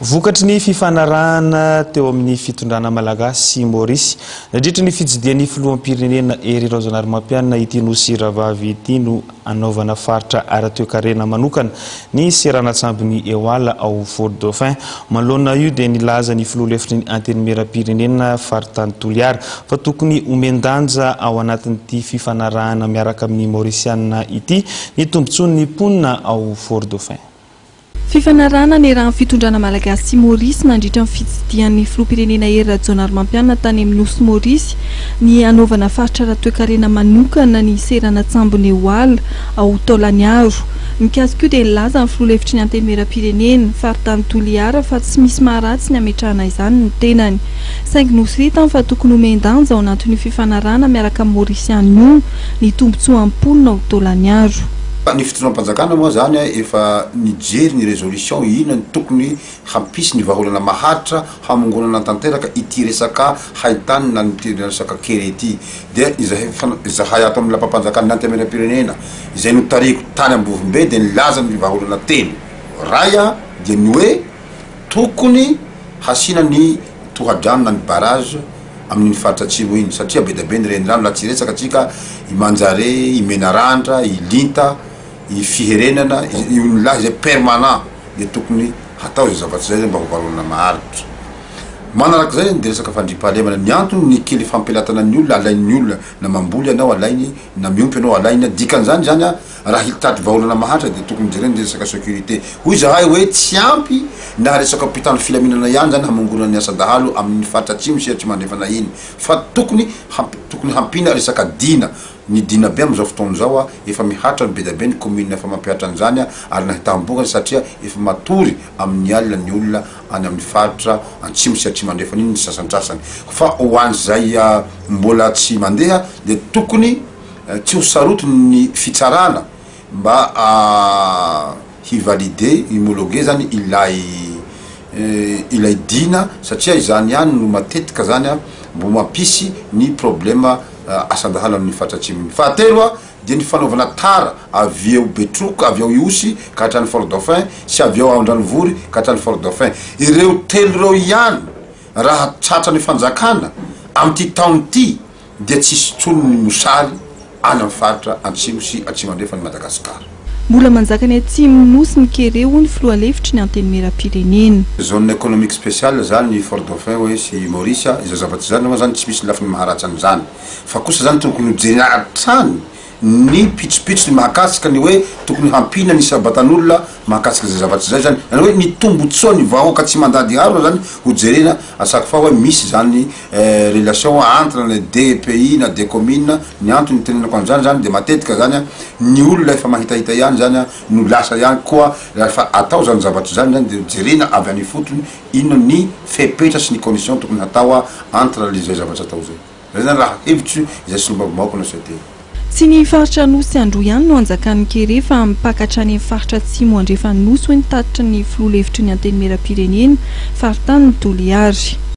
Vokatry ny fifanarahana teo amin'ny fitondrana malagasy Maurice nadritra ny fitsidian'ny filoham-pirenena Ery Rajaonarimampianina ity Nosy-Ravavy ity no anaovana faritra ara-toekarena manokana ny seranantsambony Eoala ao Fort Dauphin. Manoloana io dia nilaza ny filoha lefitry ny antenimieram-pirenena Faritany Toliara fa tokony omendanja ao anatin'ity fifanarahana miaraka amin'ny Mauricianina ity ny tombontsoan'ny mponina ao Fort Dauphin. Fifanarahana ny raha fitondrana malagasy Maurice nandritra ny fitsidian'ny filoham-pirenena Ery Rajaonarimampianina tany amin'ny Nosy Maurice ny anaovana faritra ara-toekarena manokana ny seranantsambony Eoala ao Taolaniaro. Mikasika io dia nilaza ny filoha lefitry ny antenimieram-pirenena Faritany Toliara fa tsy misy maharatsy ny ametrahana izany ny tenany. Saingy nosy fa tokony omendanja ao anatin'ny fifanarahana miaraka amin'ny Mauricianina ny tombontsoa amponina ao Taolaniaro. Ny fitondram-panjakana moa zany efa nijery ny résolution ina ny tokony hampisy ny vahaolana maharitra hamongonana tanteraka ity resaka haitany na ny resaka kere ity dia izahay ato amin'ny lapam-panjakana antenimieram-pirenena izay notariko tany Ambovimbe dia nilaza ny vahaolana telo raya dia ny hoe tokony hasina ny tohadrano na ny barrage amin'ny faritra atsimo iny satria be dia be ny renirano laha tsy resaka atsika i Manjare, i Menarandra, i Linta, i fiherenana laha izay permanent dia tokony hatao izay zavatsy zay mba ho vahaolana maharitra. Manaraka zay dia resaka fandriam-pahalemana ny antony ny kely fampelatana ny olona alain'ny olona na mamboly anao alainy na miompy anao alainy dikan'izany zany raha hitady vahaolana maharitra dia tokony jerena resaka sécurité hoy zahay hoe tsy ampy na resaka mpitandro filaminana ihany zany hamongonana ny asa dahalo amin'ny faritra atsimo sy tsy mandrefana iny fa tokony hampina resaka dina ny dina be amin'izao fotoana zao efa miharitra ny be dia be ny commune efa mampiharitra an'izany ary nahitam-bokany satria efa matory amin'ny alina ny olona any amin'ny faritra atsimo sy tsy mandrefana iny ny sasantsasany fa ho an'izay mbola tsy mandeha dia tokony tsy ho saroty ny fitsarana mba hivalide homologué zany ilay dina satria izany ihany no matetika zany mbo mampisy ny problema asandahalo amin'ny faritra atsimo. Fahatelo dia ny fanaovana tara avy eo Betroka, avy eo Iosy ka hatrany Fort Dauphin sy avy eo Andranovory ka hatrany Fort Dauphin. Ireo telo ireo ihany raha tratra ny fanjakana amin'ity taona ity dia tsisy tsony ny mosary any amin'ny faritra atsimo sy atsimo andrefany Madagasikara. Mbola manjaka ny atsimo nosy ny kereo ny filoha lefitry ny antenimieram-pirenena. Zone économique spéciale zany Fort Dauphin hoe sy Maurice izay zavatsy zany moa zany tsy misy lafiny maharatsy an'izany fa kosa zany tokony hojerena hatrany ny pitsopitso ny mahakasika ny hoe tokony hampina ny sabatan'olona mahakasika zay zavatsy zay zany hoe ny tombontsoa ny vahoaka tsy mandady aro zany hojerena asaky fa hoe misy zany relation entre les deux pays na deux communes ny antony tenenako an'izany zany dia matetika zany ny olona efa mahitahita ihany zany no lasa ihany koa rehefa atao zany zavatsy zany dia jerena avy any fotony ino ny fepetra sy ny condition tokony hatao entre les zavatsy atao zay zany raha hevitry izay sy lombavimaoko na soetena. Tsy ny faritra nosy andro ihany no anjakan'ny kere fa mipakatra any amin'ny faritra atsimo andrefany nosy hoe nitatitra ny filoha lefitry ny antenimieram-pirenena Faritany Toliara.